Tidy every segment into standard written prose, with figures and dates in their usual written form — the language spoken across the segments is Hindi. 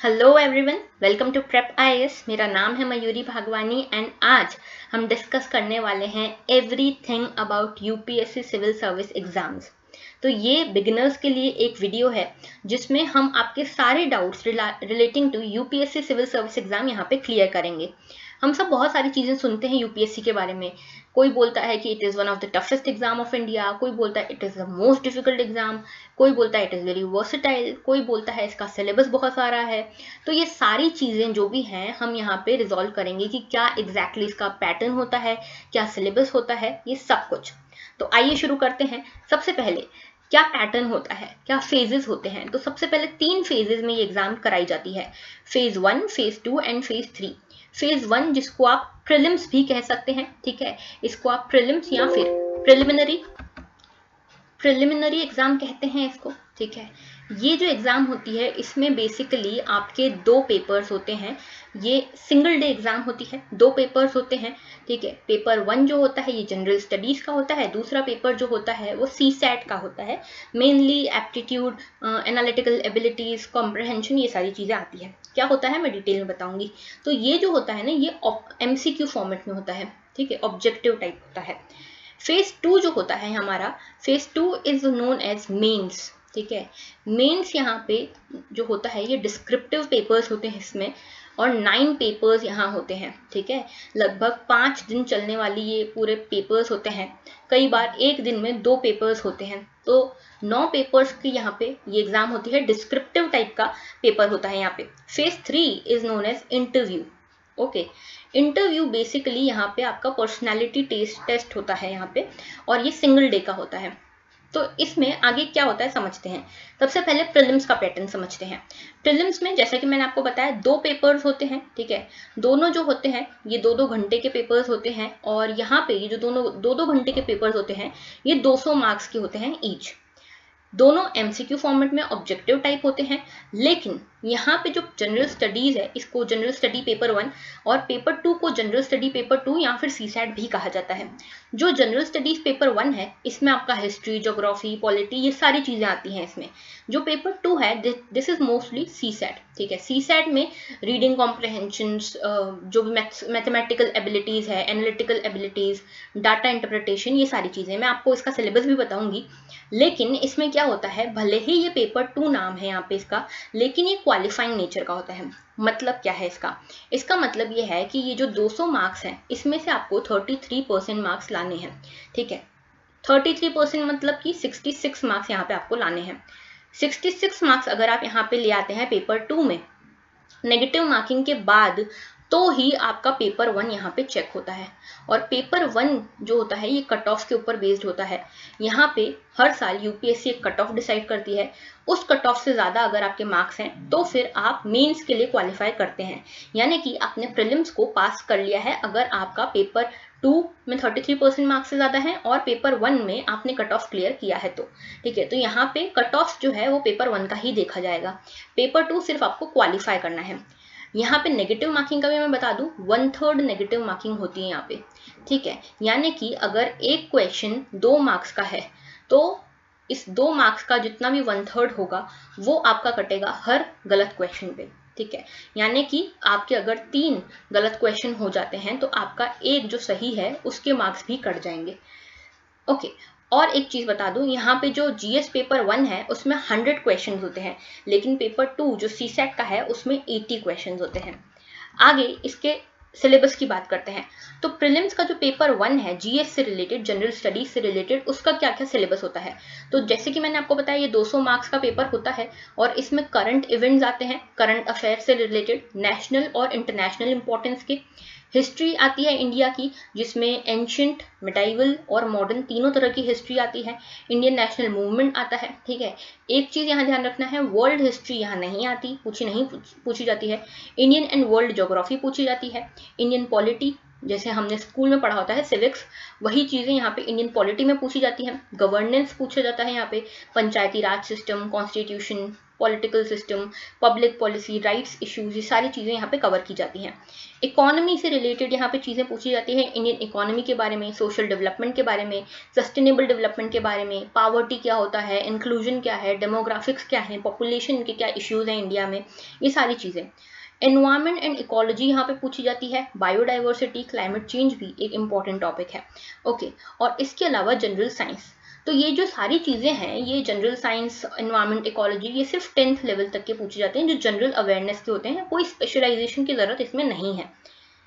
Hello everyone, welcome to prep IAS. मेरा नाम है मयूरी भागवानी एंड आज हम डिस्कस करने वाले हैं everything about UPSC civil service exams. तो ये बिगिनर्स के लिए एक वीडियो है जिसमें हम आपके सारे doubts relating to UPSC civil service exam यहाँ पे क्लियर करेंगे। हम सब बहुत सारी चीज़ें सुनते हैं यूपीएससी के बारे में। कोई बोलता है कि it is one of the toughest exam of India, कोई बोलता है it is the most difficult exam, कोई बोलता है इट इज़ वेरी वर्सेटाइल, कोई बोलता है इसका सिलेबस बहुत सारा है। तो ये सारी चीज़ें जो भी हैं हम यहाँ पे रिजॉल्व करेंगे कि क्या एग्जैक्टली इसका पैटर्न होता है, क्या सिलेबस होता है, ये सब कुछ। तो आइए शुरू करते हैं। सबसे पहले क्या पैटर्न होता है, क्या फेजेस होते हैं। तो सबसे पहले 3 फेजेस में ये एग्जाम कराई जाती है, phase 1, phase 2 and phase 3। Phase 1 जिसको आप प्रीलिम्स भी कह सकते हैं, ठीक है, इसको आप प्रीलिम्स या फिर प्रिलिमिनरी एग्जाम कहते हैं इसको, ठीक है। ये जो एग्जाम होती है इसमें बेसिकली आपके 2 पेपर्स होते हैं। ये सिंगल डे एग्जाम होती है, 2 पेपर्स होते हैं, ठीक है। पेपर 1 जो होता है ये जनरल स्टडीज का होता है, दूसरा पेपर जो होता है वो सीसैट का होता है। Mainly aptitude, analytical abilities, comprehension, ये सारी चीज़ें आती है। क्या होता है मैं डिटेल में बताऊंगी। तो ये जो होता है ना ये MCQ फॉर्मेट में होता है, ठीक है, ऑब्जेक्टिव टाइप होता है। फेज 2 जो होता है हमारा, phase 2 is known as mains, ठीक है। मेंस यहाँ पे जो होता है ये डिस्क्रिप्टिव पेपर्स होते हैं इसमें, और 9 पेपर्स यहाँ होते हैं, ठीक है। लगभग 5 दिन चलने वाली ये पूरे पेपर्स होते हैं। कई बार एक दिन में 2 पेपर्स होते हैं। तो 9 पेपर्स की यहाँ पे ये एग्जाम होती है, डिस्क्रिप्टिव टाइप का पेपर होता है यहाँ पे। Phase 3 is known as interview. Okay, interview basically यहाँ पे आपका पर्सनालिटी टेस्ट होता है यहाँ पे, और ये सिंगल डे का होता है। तो इसमें आगे क्या होता है समझते हैं। सबसे पहले प्रीलिम्स का पैटर्न समझते हैं। प्रीलिम्स में जैसा कि मैंने आपको बताया 2 पेपर्स होते हैं, ठीक है। दोनों जो होते हैं ये 2-2 घंटे के पेपर्स होते हैं, और यहाँ पे ये जो दोनों 2-2 घंटे के पेपर्स होते हैं ये 200 मार्क्स के होते हैं ईच। दोनों MCQ फॉर्मेट में ऑब्जेक्टिव टाइप होते हैं। लेकिन यहाँ पे जो जनरल स्टडीज है इसको जनरल स्टडी पेपर 1 और पेपर 2 को जनरल स्टडी पेपर 2 या फिर सीसैट भी कहा जाता है। जो जनरल स्टडीज पेपर 1 है इसमें आपका हिस्ट्री, ज्योग्राफी, पॉलिटी, ये सारी चीज़ें आती हैं इसमें। जो पेपर 2 है दिस इज मोस्टली सीसैट, ठीक है। सीसैट में रीडिंग कॉम्प्रहेंशंस, जो भी मैथमेटिकल एबिलिटीज़ है, एनालिटिकल एबिलिटीज़, डाटा इंटरप्रिटेशन, ये सारी चीज़ें। मैं आपको इसका सिलेबस भी बताऊंगी। लेकिन इसमें क्या होता है, भले ही ये पेपर 2 नाम है यहाँ पे इसका, लेकिन ये क्वालिफाइंग नेचर का होता है। मतलब क्या है इसका, इसका मतलब ये है कि ये जो 200 मार्क्स हैं इसमें से आपको 33% मार्क्स लाने हैं, ठीक है। 33% मतलब कि 66 मार्क्स यहाँ पे आपको लाने हैं। 66 मार्क्स अगर आप यहाँ पे ले आते हैं पेपर 2 में नेगेटिव मार्किंग के बाद, तो ही आपका पेपर 1 यहाँ पे चेक होता है। और पेपर 1 जो होता है ये कट ऑफ के ऊपर बेस्ड होता है। यहाँ पे हर साल यूपीएससी एक कट ऑफ डिसाइड करती है। उस कट ऑफ से ज़्यादा अगर आपके मार्क्स हैं तो फिर आप मेंस के लिए क्वालिफाई करते हैं, यानी कि आपने प्रीलिम्स को पास कर लिया है अगर आपका पेपर 2 में 33% मार्क्स से ज़्यादा है और पेपर 1 में आपने कट ऑफ क्लियर किया है तो, ठीक है। तो यहाँ पे कट ऑफ जो है वो पेपर 1 का ही देखा जाएगा। पेपर 2 सिर्फ आपको क्वालिफाई करना है। यहाँ पे नेगेटिव मार्किंग का भी मैं बता दूं, 1/3 नेगेटिव मार्किंग होती है यहाँ पे, ठीक है। यानी कि अगर एक क्वेश्चन 2 मार्क्स का है तो इस 2 मार्क्स का जितना भी 1/3 होगा वो आपका कटेगा हर गलत क्वेश्चन पे, ठीक है। यानी कि आपके अगर 3 गलत क्वेश्चन हो जाते हैं तो आपका एक जो सही है उसके मार्क्स भी कट जाएंगे। ओके, और एक चीज़ बता दूं, यहाँ पे जो GS पेपर 1 है उसमें 100 क्वेश्चंस होते हैं, लेकिन पेपर 2 जो सीसैट का है उसमें 80 क्वेश्चंस होते हैं। आगे इसके सिलेबस की बात करते हैं। तो प्रीलिम्स का जो पेपर 1 है GS से रिलेटेड, जनरल स्टडीज से रिलेटेड, उसका क्या क्या सिलेबस होता है। तो जैसे कि मैंने आपको बताया ये 200 मार्क्स का पेपर होता है और इसमें करंट इवेंट्स आते हैं, करंट अफेयर से रिलेटेड, नेशनल और इंटरनेशनल इंपॉर्टेंस के। हिस्ट्री आती है इंडिया की जिसमें एंशियंट, मिडाइवल और मॉडर्न तीनों तरह की हिस्ट्री आती है। इंडियन नेशनल मूवमेंट आता है, ठीक है। एक चीज़ यहाँ ध्यान रखना है, वर्ल्ड हिस्ट्री यहाँ नहीं आती, पूछी जाती है। इंडियन एंड वर्ल्ड ज्योग्राफी पूछी जाती है। इंडियन पॉलिटी जैसे हमने स्कूल में पढ़ा होता है सिविक्स, वही चीज़ें यहाँ पे इंडियन पॉलिटी में पूछी जाती हैं। गवर्नेंस पूछा जाता है यहाँ पे, Panchayati Raj system, constitution, political system, public policy, rights issues, ये सारी चीज़ें यहाँ पे कवर की जाती हैं। इकोनॉमी से रिलेटेड यहाँ पे चीज़ें पूछी जाती हैं, इंडियन इकोनॉमी के बारे में, सोशल डेवलपमेंट के बारे में, सस्टेनेबल डेवलपमेंट के बारे में, पावर्टी क्या होता है, इंक्लूजन क्या है, डेमोग्राफिक्स क्या है, पॉपुलेशन के क्या इश्यूज हैं इंडिया में, ये सारी चीज़ें। एनवायरमेंट एंड इकोलॉजी यहाँ पे पूछी जाती है, बायोडाइवर्सिटी, क्लाइमेट चेंज भी एक इंपॉर्टेंट टॉपिक है। ओके, और इसके अलावा जनरल साइंस। तो ये जो सारी चीज़ें हैं, ये जनरल साइंस, एनवायरमेंट, इकोलॉजी, ये सिर्फ 10th लेवल तक के पूछे जाते हैं, जो जनरल अवेयरनेस के होते हैं, कोई स्पेशलाइजेशन की ज़रूरत इसमें नहीं है।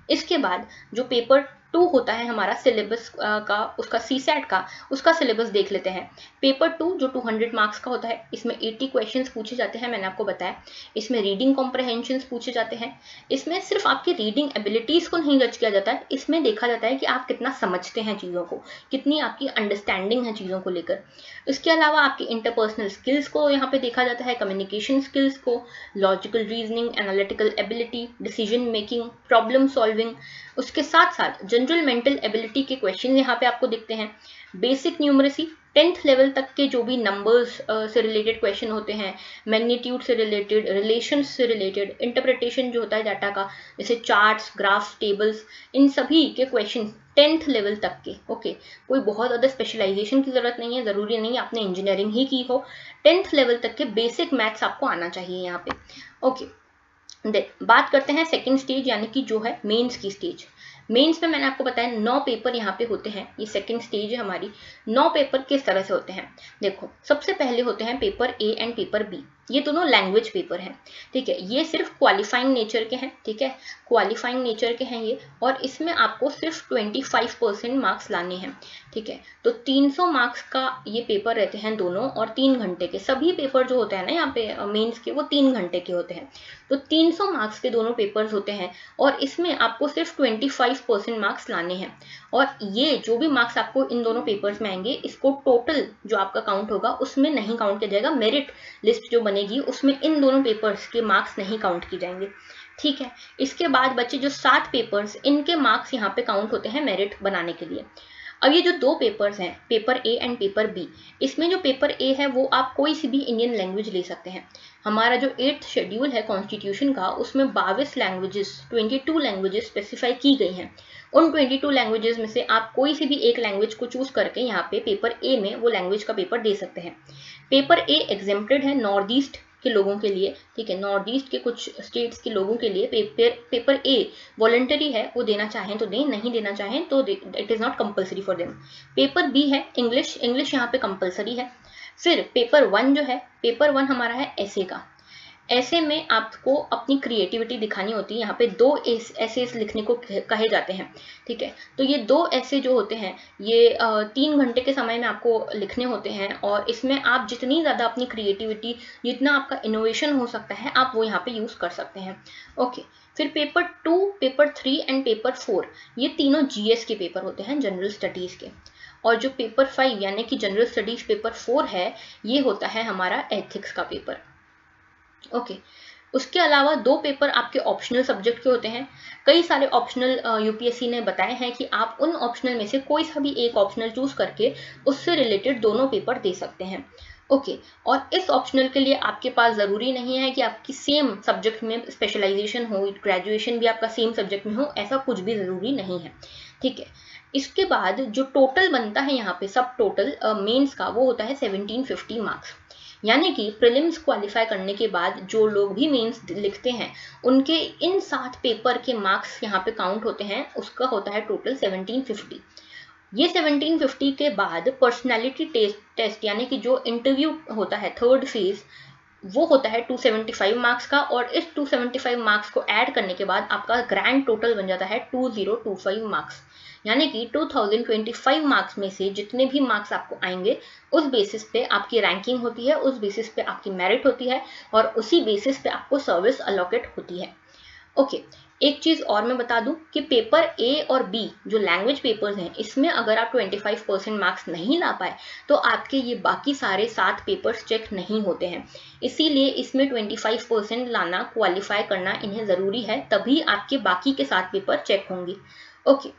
इसके बाद जो पेपर 2 होता है हमारा सिलेबस का, उसका सीसैट का, उसका सिलेबस देख लेते हैं। पेपर 2 जो 200 मार्क्स का होता है, इसमें 80 क्वेश्चंस पूछे जाते हैं, मैंने आपको बताया। इसमें रीडिंग कॉम्प्रहेंशंस पूछे जाते हैं। इसमें सिर्फ आपकी रीडिंग एबिलिटीज़ को नहीं जज किया जाता है, इसमें देखा जाता है कि आप कितना समझते हैं चीज़ों को, कितनी आपकी अंडरस्टैंडिंग है चीज़ों को लेकर। इसके अलावा आपकी इंटरपर्सनल स्किल्स को यहाँ पे देखा जाता है, कम्युनिकेशन स्किल्स को, logical reasoning, analytical ability, decision making, problem solving. उसके साथ साथ जनरल मेंटल एबिलिटी के क्वेश्चन यहाँ पे आपको दिखते हैं। बेसिक न्यूमरेसी, 10th लेवल तक के जो भी नंबर्स से रिलेटेड क्वेश्चन होते हैं, मैग्नीट्यूड से रिलेटेड, रिलेशंस से रिलेटेड, इंटरप्रिटेशन जो होता है डाटा का, जैसे चार्ट्स, ग्राफ्स, टेबल्स, इन सभी के क्वेश्चन 10th लेवल तक के। ओके, कोई बहुत ज़्यादा स्पेशलाइजेशन की ज़रूरत नहीं है, ज़रूरी नहीं आपने इंजीनियरिंग ही की हो, 10th लेवल तक के बेसिक मैथ्स आपको आना चाहिए यहाँ पे। ओके, बात करते हैं सेकंड स्टेज, यानी कि जो है मेंस की स्टेज। मेंस में मैंने आपको बताया 9 पेपर यहाँ पे होते हैं, ये सेकंड स्टेज है हमारी। 9 पेपर किस तरह से होते हैं, देखो सबसे पहले होते हैं paper A and paper B, ये दोनों लैंग्वेज पेपर हैं, ठीक है। ये सिर्फ क्वालिफाइंग नेचर के हैं, ठीक है, क्वालिफाइंग नेचर के हैं ये, और इसमें आपको सिर्फ 25% मार्क्स लाने हैं, ठीक है। तो 300 मार्क्स का ये पेपर रहते हैं दोनों, और 3 घंटे के। सभी पेपर जो होते हैं ना यहाँ पे मेंस के, वो 3 घंटे के होते हैं। तो 300 मार्क्स के दोनों पेपर्स होते हैं, और इसमें आपको सिर्फ 25% मार्क्स लाने हैं। और ये जो भी मार्क्स आपको इन दोनों पेपर्स में आएंगे, इसको टोटल जो आपका काउंट होगा उसमें नहीं काउंट किया जाएगा। मेरिट लिस्ट जो बनेगी उसमें इन दोनों पेपर्स के मार्क्स नहीं काउंट किए जाएंगे, ठीक है। इसके बाद बच्चे जो 7 पेपर्स, इनके मार्क्स यहाँ पे काउंट होते हैं मेरिट बनाने के लिए। अब ये जो 2 पेपर्स हैं, paper A and paper B, इसमें जो पेपर ए है वो आप कोई सी भी इंडियन लैंग्वेज ले सकते हैं। हमारा जो 8th शेड्यूल है कॉन्स्टिट्यूशन का, उसमें 22 लैंग्वेजेस, 22 लैंग्वेजेस स्पेसिफाई की गई हैं। उन 22 लैंग्वेजेस में से आप कोई सी भी एक लैंग्वेज को चूज करके यहाँ पे पेपर ए में वो लैंग्वेज का पेपर दे सकते हैं। पेपर ए एग्जेम्प्टेड है नॉर्थ ईस्ट के लोगों के लिए, ठीक है, नॉर्थ ईस्ट के कुछ स्टेट्स के लोगों के लिए पेपर ए वॉलंटरी है, वो देना चाहें तो दें, नहीं देना चाहें तो it is not compulsory for them. Paper B है इंग्लिश यहाँ पे कंपलसरी है। फिर पेपर 1 जो है, पेपर 1 हमारा है ऐसे का। ऐसे में आपको अपनी क्रिएटिविटी दिखानी होती है, यहाँ पे 2 ऐसेस लिखने को कहे जाते हैं, ठीक है। तो ये 2 ऐसे जो होते हैं, ये 3 घंटे के समय में आपको लिखने होते हैं, और इसमें आप जितनी ज़्यादा अपनी क्रिएटिविटी, जितना आपका इनोवेशन हो सकता है, आप वो यहाँ पे यूज़ कर सकते हैं। ओके, फिर पेपर 2, पेपर 3 एंड पेपर 4, ये तीनों जीएस के पेपर होते हैं, जनरल स्टडीज़ के। और जो पेपर 5 यानी कि जनरल स्टडीज पेपर 4 है, ये होता है हमारा एथिक्स का पेपर। ओके, उसके अलावा 2 पेपर आपके ऑप्शनल सब्जेक्ट के होते हैं। कई सारे ऑप्शनल यूपीएससी ने बताए हैं कि आप उन ऑप्शनल में से कोई सा भी एक ऑप्शनल चूज करके उससे रिलेटेड दोनों पेपर दे सकते हैं। ओके, और इस ऑप्शनल के लिए आपके पास ज़रूरी नहीं है कि आपकी सेम सब्जेक्ट में स्पेशलाइजेशन हो, ग्रेजुएशन भी आपका सेम सब्जेक्ट में हो, ऐसा कुछ भी ज़रूरी नहीं है, ठीक है। इसके बाद जो टोटल बनता है यहाँ पे सब टोटल मेंस का, वो होता है 1750 मार्क्स। यानी कि प्रीलिम्स क्वालिफाई करने के बाद जो लोग भी मेंस लिखते हैं, उनके इन 7 पेपर के मार्क्स यहाँ पे काउंट होते हैं, उसका होता है टोटल 1750। ये 1750 के बाद पर्सनैलिटी टेस्ट यानी कि जो इंटरव्यू होता है, थर्ड फेज, वो होता है 275 मार्क्स का, और इस 275 मार्क्स को ऐड करने के बाद आपका ग्रैंड टोटल बन जाता है 2025 मार्क्स। यानी कि 2025 मार्क्स में से जितने भी मार्क्स आपको आएंगे, उस बेसिस पे आपकी रैंकिंग होती है, उस बेसिस पे आपकी मेरिट होती है, और उसी बेसिस पे आपको सर्विस अलॉकेट होती है। ओके, एक चीज़ और मैं बता दूं कि पेपर ए और बी जो लैंग्वेज पेपर्स हैं, इसमें अगर आप 25% मार्क्स नहीं ला पाए, तो आपके ये बाकी सारे 7 पेपर्स चेक नहीं होते हैं। इसीलिए इसमें 25% लाना, क्वालिफाई करना इन्हें ज़रूरी है, तभी आपके बाकी के 7 पेपर चेक होंगे। ओके,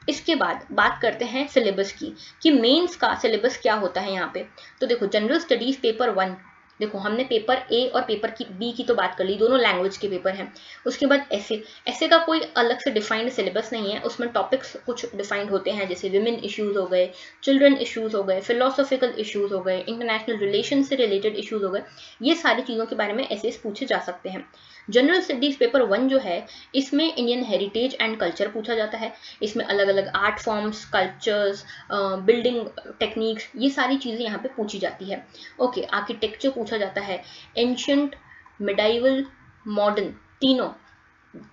इसके बाद बात करते हैं सिलेबस की, कि मेंस का सिलेबस क्या होता है यहाँ पे। तो देखो, जनरल स्टडीज पेपर 1 देखो हमने पेपर ए और पेपर की बी की तो बात कर ली, दोनों लैंग्वेज के पेपर हैं। उसके बाद ऐसे का कोई अलग से डिफाइंड सिलेबस नहीं है, उसमें टॉपिक्स कुछ डिफाइंड होते हैं, जैसे विमेन इश्यूज हो गए, चिल्ड्रन इश्यूज हो गए, फिलोसॉफिकल इश्यूज हो गए, इंटरनेशनल रिलेशन से रिलेटेड इश्यूज हो गए, ये सारी चीज़ों के बारे में ऐसे पूछे जा सकते हैं। जनरल स्टडीज पेपर 1 जो है, इसमें इंडियन हेरिटेज एंड कल्चर पूछा जाता है। इसमें अलग अलग art forms, cultures, building techniques, ये सारी चीज़ें यहाँ पे पूछी जाती है। ओके, आर्किटेक्चर पूछा जाता है, एंशियंट, मिडाइवल, मॉडर्न,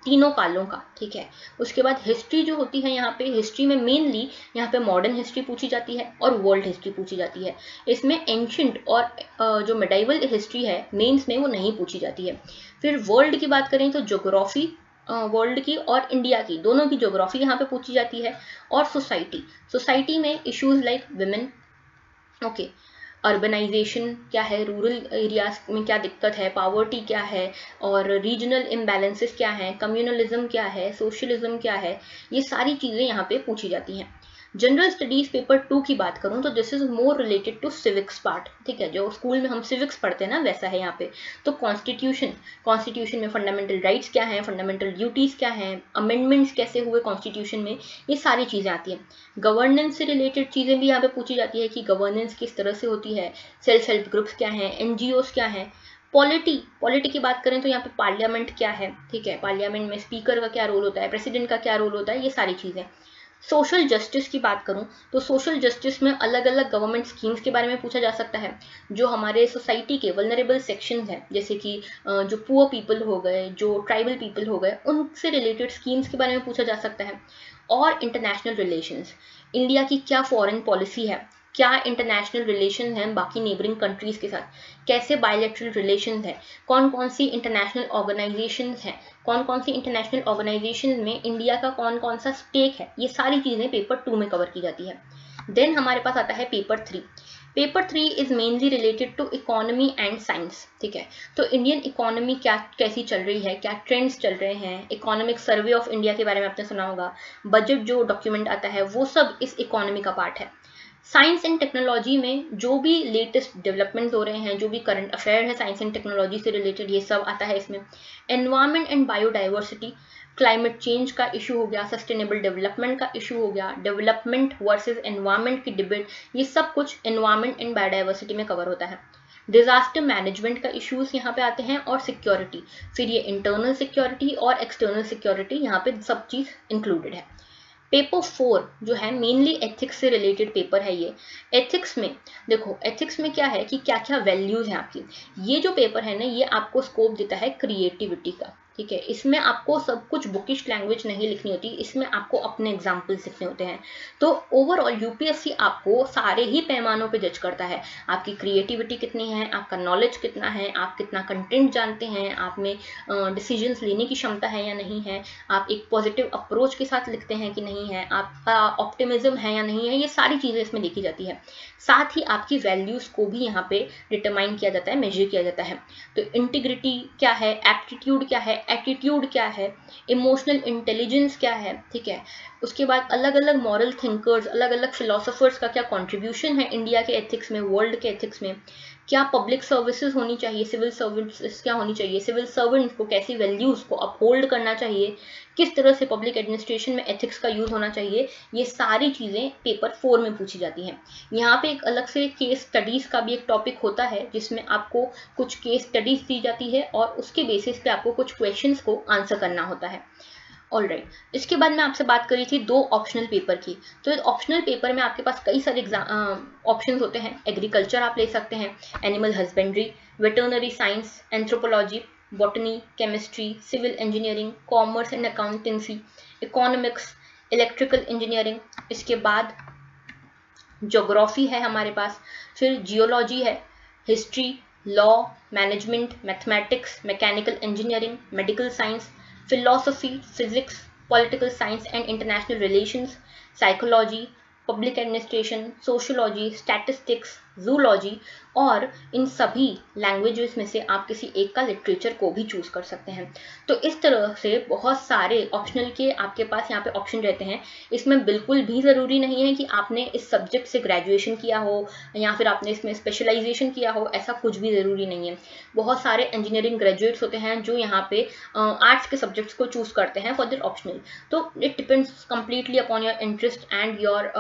तीनों कालों का, ठीक है। उसके बाद हिस्ट्री जो होती है, यहाँ पे हिस्ट्री में मेनली यहाँ पे मॉडर्न हिस्ट्री पूछी जाती है और वर्ल्ड हिस्ट्री पूछी जाती है। इसमें एंशियंट और जो मिडाइवल हिस्ट्री है मेंस में, वो नहीं पूछी जाती है। फिर वर्ल्ड की बात करें तो ज्योग्राफी वर्ल्ड की और इंडिया की, दोनों की ज्योग्राफी यहाँ पे पूछी जाती है। और सोसाइटी में issues like women, okay, urbanisation क्या है, रूरल एरियाज में क्या दिक्कत है, पावर्टी क्या है, और रीजनल इम्बैलेंसेस क्या है, कम्युनलिज्म क्या है, सोशलिज्म क्या है, ये सारी चीज़ें यहाँ पे पूछी जाती हैं। जनरल स्टडीज पेपर 2 की बात करूं तो this is more related to civics part, ठीक है। जो स्कूल में हम सिविक्स पढ़ते हैं ना, वैसा है यहाँ पे। तो कॉन्स्टिट्यूशन में फंडामेंटल राइट्स क्या हैं, फंडामेंटल ड्यूटीज क्या हैं, अमेंडमेंट्स कैसे हुए कॉन्स्टिट्यूशन में, ये सारी चीज़ें आती हैं। गवर्नेंस से रिलेटेड चीज़ें भी यहाँ पे पूछी जाती है कि गवर्नेंस किस तरह से होती है, सेल्फ हेल्प ग्रुप्स क्या हैं, NGOs क्या हैं। पॉलिटी की बात करें तो यहाँ पे पार्लियामेंट क्या है, ठीक है, पार्लियामेंट में स्पीकर का क्या रोल होता है, प्रेसिडेंट का क्या रोल होता है, ये सारी चीज़ें। सोशल जस्टिस की बात करूं तो सोशल जस्टिस में अलग अलग गवर्नमेंट स्कीम्स के बारे में पूछा जा सकता है। जो हमारे सोसाइटी के वल्नरेबल सेक्शंस हैं, जैसे कि जो पुअर पीपल हो गए, जो ट्राइबल पीपल हो गए, उनसे रिलेटेड स्कीम्स के बारे में पूछा जा सकता है। और इंटरनेशनल रिलेशंस, इंडिया की क्या फॉरेन पॉलिसी है, क्या इंटरनेशनल रिलेशन हैं बाकी नेबरिंग कंट्रीज के साथ, कैसे बायलैटरल रिलेशन है, कौन कौन सी इंटरनेशनल ऑर्गेनाइजेशन हैं, कौन कौन सी इंटरनेशनल ऑर्गेनाइजेशन में इंडिया का कौन कौन सा स्टेक है, ये सारी चीज़ें पेपर 2 में कवर की जाती है। देन हमारे पास आता है paper 3। Paper 3 is mainly related to economy and science, ठीक है। तो इंडियन इकोनॉमी कैसी चल रही है, क्या ट्रेंड्स चल रहे हैं, इकोनॉमिक सर्वे ऑफ इंडिया के बारे में आपने सुना होगा, बजट जो डॉक्यूमेंट आता है वो सब इस इकोनॉमी का पार्ट है। साइंस एंड टेक्नोलॉजी में जो भी लेटेस्ट डेवलपमेंट हो रहे हैं, जो भी करंट अफेयर है साइंस एंड टेक्नोलॉजी से रिलेटेड, ये सब आता है इसमें। Environment and biodiversity, climate change का इशू हो गया, सस्टेनेबल डेवलपमेंट का इशू हो गया, डेवलपमेंट वर्सेस एनवायरमेंट की डिबेट, ये सब कुछ एनवायरमेंट एंड बायोडाइवर्सिटी में कवर होता है। डिजास्टर मैनेजमेंट का इश्यूज यहाँ पे आते हैं, और सिक्योरिटी, फिर ये इंटरनल सिक्योरिटी और एक्सटर्नल सिक्योरिटी, यहाँ पे सब चीज़ इंक्लूडेड है। पेपर 4 जो है मेनली एथिक्स से रिलेटेड पेपर है ये। एथिक्स में देखो, एथिक्स में क्या है कि क्या क्या वैल्यूज हैं आपकी। ये जो पेपर है ना, ये आपको स्कोप देता है क्रिएटिविटी का, ठीक है। इसमें आपको सब कुछ बुकिश लैंग्वेज नहीं लिखनी होती, इसमें आपको अपने एग्जाम्पल्स लिखने होते हैं। तो ओवरऑल यूपीएससी आपको सारे ही पैमानों पे जज करता है, आपकी क्रिएटिविटी कितनी है, आपका नॉलेज कितना है, आप कितना कंटेंट जानते हैं, आप में डिसीजंस लेने की क्षमता है या नहीं है, आप एक पॉजिटिव अप्रोच के साथ लिखते हैं कि नहीं है, आपका ऑप्टिमिज्म है या नहीं है, ये सारी चीज़ें इसमें देखी जाती है। साथ ही आपकी वैल्यूज़ को भी यहाँ पे डिटरमाइन किया जाता है, मेजर किया जाता है। तो इंटीग्रिटी क्या है, एप्टीट्यूड क्या है, एटीट्यूड क्या है, इमोशनल इंटेलिजेंस क्या है, ठीक है। उसके बाद अलग अलग मॉरल थिंकर्स, अलग अलग फिलोसोफर्स का क्या कॉन्ट्रीब्यूशन है इंडिया के एथिक्स में, वर्ल्ड के एथिक्स में, क्या पब्लिक सर्विसेज होनी चाहिए, सिविल सर्विसेज क्या होनी चाहिए, सिविल सर्वेंट्स को कैसी वैल्यूज़ को अपहोल्ड करना चाहिए, किस तरह से पब्लिक एडमिनिस्ट्रेशन में एथिक्स का यूज़ होना चाहिए, ये सारी चीज़ें पेपर 4 में पूछी जाती हैं। यहाँ पे एक अलग से केस स्टडीज़ का भी एक टॉपिक होता है, जिसमें आपको कुछ केस स्टडीज़ दी जाती है और उसके बेसिस पे आपको कुछ क्वेश्चंस को आंसर करना होता है। ऑलराइट, इसके बाद मैं आपसे बात करी थी 2 ऑप्शनल पेपर की। तो इस ऑप्शनल पेपर में आपके पास कई सारे ऑप्शंस होते हैं। एग्रीकल्चर आप ले सकते हैं, animal husbandry, veterinary science, anthropology, botany, chemistry, civil engineering, commerce and accountancy, economics, electrical engineering. इसके बाद ज्योग्राफी है हमारे पास, फिर जियोलॉजी है, history, law, management, mathematics, mechanical engineering, medical science, philosophy, physics, political science and international relations, psychology, public administration, sociology, statistics, zoology, और इन सभी लैंग्वेजेस में से आप किसी एक का लिटरेचर को भी चूज कर सकते हैं। तो इस तरह से बहुत सारे ऑप्शनल के आपके पास यहाँ पे ऑप्शन रहते हैं। इसमें बिल्कुल भी ज़रूरी नहीं है कि आपने इस सब्जेक्ट से ग्रेजुएशन किया हो या फिर आपने इसमें स्पेशलाइजेशन किया हो, ऐसा कुछ भी ज़रूरी नहीं है। बहुत सारे इंजीनियरिंग ग्रेजुएट्स होते हैं जो यहाँ पे आर्ट्स के सब्जेक्ट्स को चूज करते हैं फॉर देयर ऑप्शनल। तो it depends completely upon your interest and your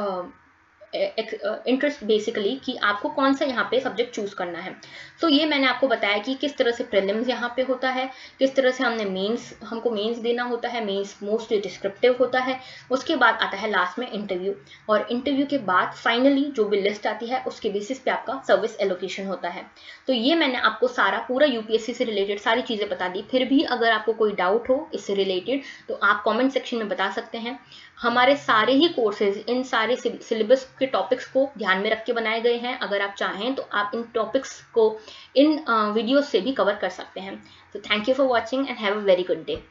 interest basically, कि आपको कौन सा यहाँ पे सब्जेक्ट चूज करना है। तो ये मैंने आपको बताया कि किस तरह से प्रीलिम्स यहाँ पे होता है, किस तरह से हमको मेंस देना होता है। मेंस मोस्टली डिस्क्रिप्टिव होता है। उसके बाद आता है लास्ट में इंटरव्यू, और इंटरव्यू के बाद फाइनली जो भी लिस्ट आती है उसके बेसिस पे आपका सर्विस एलोकेशन होता है। तो ये मैंने आपको सारा पूरा यूपीएससी से रिलेटेड सारी चीज़ें बता दी। फिर भी अगर आपको कोई डाउट हो इससे रिलेटेड तो आप कॉमेंट सेक्शन में बता सकते हैं। हमारे सारे ही कोर्सेज इन सारे सिलेबस के टॉपिक्स को ध्यान में रख के बनाए गए हैं। अगर आप चाहें तो आप इन टॉपिक्स को इन वीडियोस से भी कवर कर सकते हैं। तो thank you for watching and have a very good day.